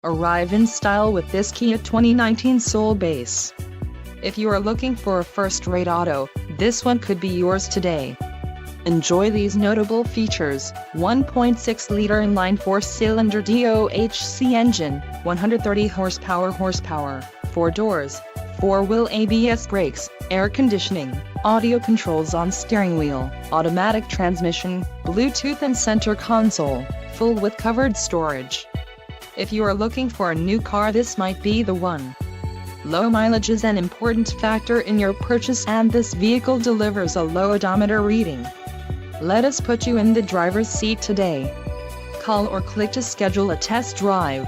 Arrive in style with this Kia 2019 Soul Base. If you are looking for a first-rate auto, this one could be yours today. Enjoy these notable features: 1.6-liter inline 4-cylinder DOHC engine, 130 horsepower, 4 doors, 4-wheel ABS brakes, air conditioning, audio controls on steering wheel, automatic transmission, Bluetooth and center console, full with covered storage. If you are looking for a new car, this might be the one. Low mileage is an important factor in your purchase, and this vehicle delivers a low odometer reading. Let us put you in the driver's seat today. Call or click to schedule a test drive.